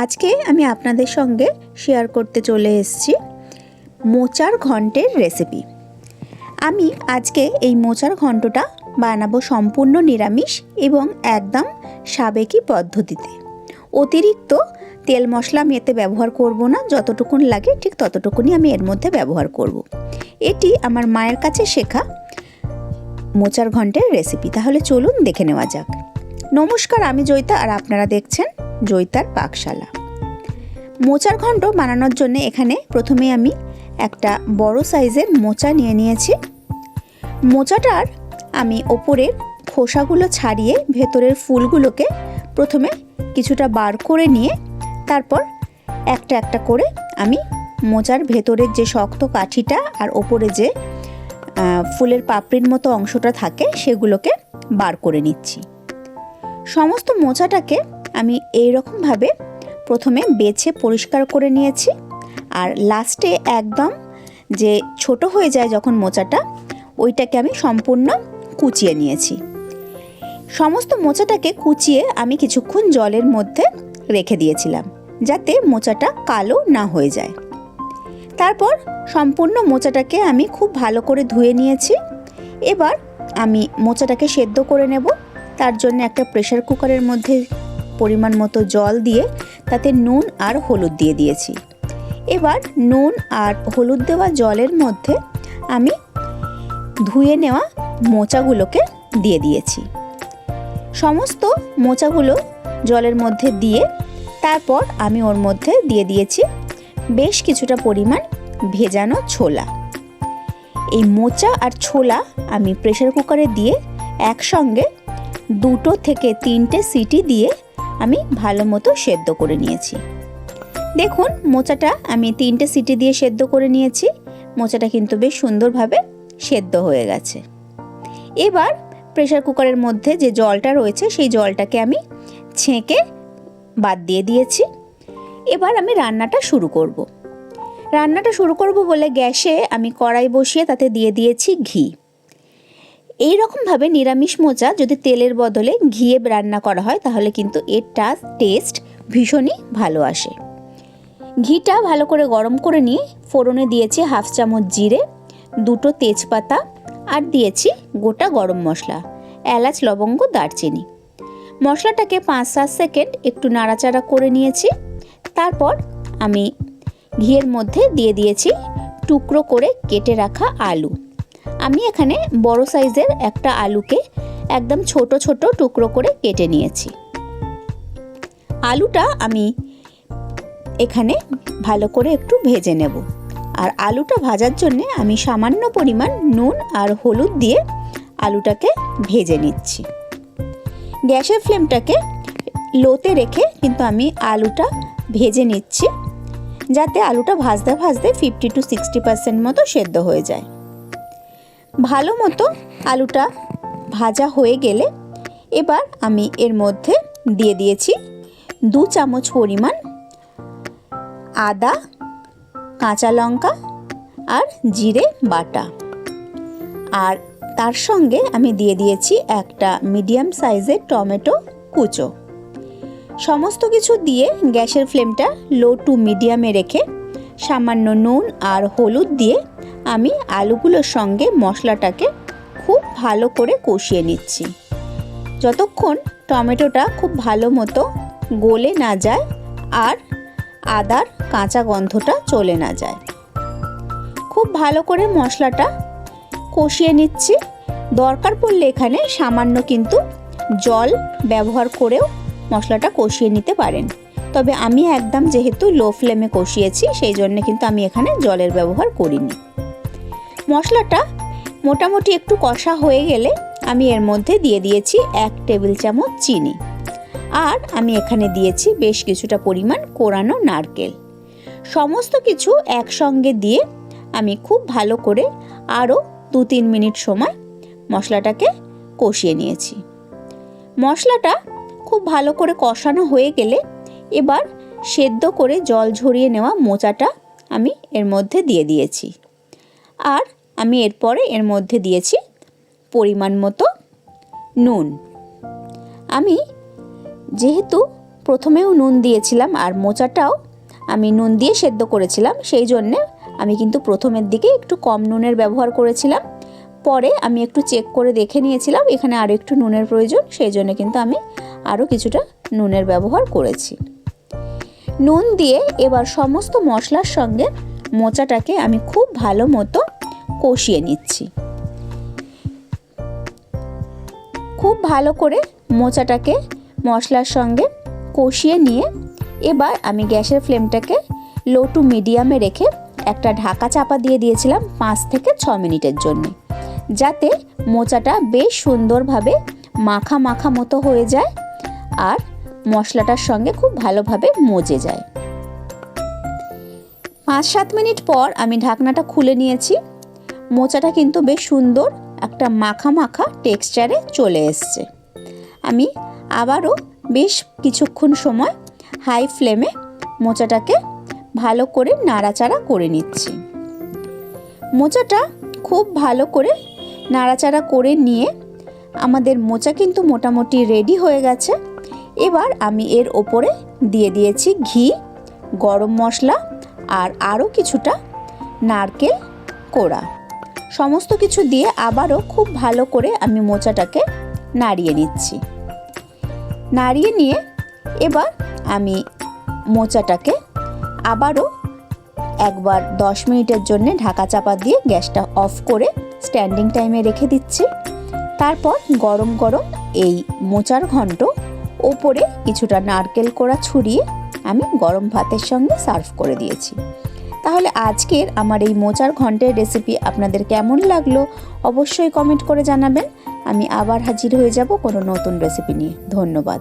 আজকে আমি আপনাদের সঙ্গে শেয়ার করতে চলে এসেছি মোচার ঘন্টের রেসিপি। আমি আজকে এই মোচার ঘন্টটা বানাবো সম্পূর্ণ নিরামিষ এবং একদম সাবেকি পদ্ধতিতে। অতিরিক্ত তেল মশলা আমি এতে ব্যবহার করব না, যতটুকুন লাগে ঠিক ততটুকুনি আমি এর মধ্যে ব্যবহার করব। এটি আমার মায়ের কাছে শেখা মোচার ঘন্টের রেসিপি। তাহলে চলুন দেখে নেওয়া যাক। নমস্কার, আমি জয়িতা আর আপনারা দেখছেন জয়িতার পাকশালা। মোচার ঘন্ট বানানোর জন্য এখানে প্রথমে আমি একটা বড় সাইজের মোচা নিয়ে নিয়েছি। মোচাটার আমি ওপরের খোসাগুলো ছাড়িয়ে ভেতরের ফুলগুলোকে প্রথমে কিছুটা বার করে নিয়ে তারপর একটা একটা করে আমি মোচার ভেতরের যে শক্ত কাঠিটা আর ওপরে যে ফুলের পাপড়ির মতো অংশটা থাকে সেগুলোকে বার করে নিচ্ছি। সমস্ত মোচাটাকে আমি এইরকমভাবে প্রথমে বেছে পরিষ্কার করে নিয়েছি, আর লাস্টে একদম যে ছোট হয়ে যায় যখন মোচাটা, ওইটাকে আমি সম্পূর্ণ কুচিয়ে নিয়েছি। সমস্ত মোচাটাকে কুচিয়ে আমি কিছুক্ষণ জলের মধ্যে রেখে দিয়েছিলাম যাতে মোচাটা কালো না হয়ে যায়। তারপর সম্পূর্ণ মোচাটাকে আমি খুব ভালো করে ধুয়ে নিয়েছি। এবার আমি মোচাটাকে সেদ্ধ করে নেব। তার জন্য একটা প্রেসার কুকারের মধ্যে পরিমাণ মতো জল দিয়ে তাতে নুন আর হলুদ দিয়ে দিয়েছি। এবার নুন আর হলুদ দেওয়া জলের মধ্যে আমি ধুয়ে নেওয়া মোচাগুলোকে দিয়ে দিয়েছি। সমস্ত মোচাগুলো জলের মধ্যে দিয়ে তারপর আমি ওর মধ্যে দিয়ে দিয়েছি বেশ কিছুটা পরিমাণ ভেজানো ছোলা। এই মোচা আর ছোলা আমি প্রেসার কুকারে দিয়ে একসঙ্গে 2 থেকে 3টে সিটি দিয়ে আমি ভালো মতো সেদ্ধ করে নিয়েছি। দেখুন, মোচাটা আমি 3টে সিটি দিয়ে সেদ্ধ করে নিয়েছি। মোচাটা কিন্তু বেশ সুন্দরভাবে সেদ্ধ হয়ে গেছে। এবার প্রেসার কুকারের মধ্যে যে জলটা রয়েছে সেই জলটাকে আমি ছেঁকে বাদ দিয়ে দিয়েছি। এবার আমি রান্নাটা শুরু করব বলে গ্যাসে আমি কড়াই বসিয়ে তাতে দিয়ে দিয়েছি ঘি। এই রকমভাবে নিরামিষ মোচা যদি তেলের বদলে ঘিয়ে রান্না করা হয় তাহলে কিন্তু এর টেস্ট ভীষণই ভালো আসে। ঘিটা ভালো করে গরম করে নিয়ে ফোড়নে দিয়েছি 1/2 চামচ জিরে, 2টো তেজপাতা আর দিয়েছি গোটা গরম মশলা, এলাচ, লবঙ্গ, দারচিনি। মশলাটাকে 5-7 সেকেন্ড একটু নাড়াচাড়া করে নিয়েছি। তারপর আমি ঘিয়ের মধ্যে দিয়ে দিয়েছি টুকরো করে কেটে রাখা আলু। আমি এখানে বড় সাইজের একটা আলুকে একদম ছোট ছোট টুকরো করে কেটে নিয়েছি। আলুটা আমি এখানে ভালো করে একটু ভেজে নেব। আর আলুটা ভাজার জন্য আমি সামান্য পরিমাণ নুন আর হলুদ দিয়ে আলুটাকে ভেজে নিচ্ছি। গ্যাসের ফ্লেমটাকে লোতে রেখে কিন্তু আমি আলুটা ভেজে নিচ্ছি যাতে আলুটা ভাজতে ভাজতে 50 to 60% মতো সেদ্ধ হয়ে যায়। ভালো মতো আলুটা ভাজা হয়ে গেলে এবার আমি এর মধ্যে দিয়ে দিয়েছি 2 চামচ পরিমাণ আদা, কাঁচা লঙ্কা আর জিরে বাটা, আর তার সঙ্গে আমি দিয়ে দিয়েছি একটা মিডিয়াম সাইজের টমেটো কুচো। সমস্ত কিছু দিয়ে গ্যাসের ফ্লেমটা লো টু মিডিয়ামে রেখে সামান্য নুন আর হলুদ দিয়ে আমি আলুগুলোর সঙ্গে মশলাটাকে খুব ভালো করে কষিয়ে নিচ্ছি যতক্ষণ টমেটোটা খুব ভালো মতো গলে না যায় আর আদার কাঁচা গন্ধটা চলে না যায়। খুব ভালো করে মশলাটা কষিয়ে নিচ্ছি। দরকার পড়লে এখানে সামান্য কিন্তু জল ব্যবহার করেও মশলাটা কষিয়ে নিতে পারেন, তবে আমি একদম যেহেতু লো ফ্লেমে কষিয়েছি সেই জন্য কিন্তু আমি এখানে জলের ব্যবহার করিনি। মশলাটা মোটামুটি একটু কষা হয়ে গেলে আমি এর মধ্যে দিয়ে দিয়েছি 1 টেবিল চামচ চিনি, আর আমি এখানে দিয়েছি বেশ কিছুটা পরিমাণ কোরানো নারকেল। সমস্ত কিছু একসঙ্গে দিয়ে আমি খুব ভালো করে আরও 2-3 মিনিট সময় মশলাটাকে কষিয়ে নিয়েছি। মশলাটা খুব ভালো করে কষানো হয়ে গেলে এবার সেদ্ধ করে জল ঝরিয়ে নেওয়া মোচাটা আমি এর মধ্যে দিয়ে দিয়েছি, আর আমি এরপরে এর মধ্যে দিয়েছি পরিমাণ মতো নুন। আমি যেহেতু প্রথমেও নুন দিয়েছিলাম আর মোচাটাও আমি নুন দিয়ে সেদ্ধ করেছিলাম, সেই জন্যে আমি কিন্তু প্রথমের দিকে একটু কম নুনের ব্যবহার করেছিলাম। পরে আমি একটু চেক করে দেখে নিয়েছিলাম এখানে আরও একটু নুনের প্রয়োজন, সেই জন্য কিন্তু আমি আরও কিছুটা নুনের ব্যবহার করেছি। নুন দিয়ে এবার সমস্ত মশলার সঙ্গে মোচাটাকে আমি খুব ভালো মতো কষিয়ে নিচ্ছি। খুব ভালো করে মোচাটাকে মশলার সঙ্গে কষিয়ে নিয়ে এবার আমি গ্যাসের ফ্লেমটাকে লো টু মিডিয়ামে রেখে একটা ঢাকা চাপা দিয়ে দিয়েছিলাম 5 থেকে 6 মিনিটের জন্য, যাতে মোচাটা বেশ সুন্দরভাবে মাখা মাখা মতো হয়ে যায় আর মশলাটার সঙ্গে খুব ভালোভাবে মজে যায়। 5-7 মিনিট পর আমি ঢাকনাটা খুলে নিয়েছি। মোচাটা কিন্তু বেশ সুন্দর একটা মাখা মাখা টেক্সচারে চলে এসছে। আমি আবারও বেশ কিছুক্ষণ সময় হাই ফ্লেমে মোচাটাকে ভালো করে নাড়াচাড়া করে নিচ্ছি। মোচাটা খুব ভালো করে নাড়াচাড়া করে নিয়ে আমাদের মোচা কিন্তু মোটামুটি রেডি হয়ে গেছে। এবার আমি এর ওপরে দিয়ে দিয়েছি ঘি, গরম মশলা আর আরও কিছুটা নারকেল কোড়া। সমস্ত কিছু দিয়ে আবারও খুব ভালো করে আমি মোচাটাকে নাড়িয়ে নিচ্ছি। নাড়িয়ে নিয়ে এবার আমি মোচাটাকে আবারও একবার 10 মিনিটের জন্য ঢাকা চাপা দিয়ে গ্যাসটা অফ করে স্ট্যান্ডিং টাইমে রেখে দিচ্ছি। তারপর গরম গরম এই মোচার ঘন্ট ওপরে কিছুটা নারকেল কোড়া ছড়িয়ে আমি গরম ভাতের সঙ্গে সার্ভ করে দিয়েছি। তাহলে আজকের আমার এই মোচার ঘন্টের রেসিপি আপনাদের কেমন লাগলো অবশ্যই কমেন্ট করে জানাবেন। আমি আবার হাজির হয়ে যাব কোনো নতুন রেসিপি নিয়ে। ধন্যবাদ।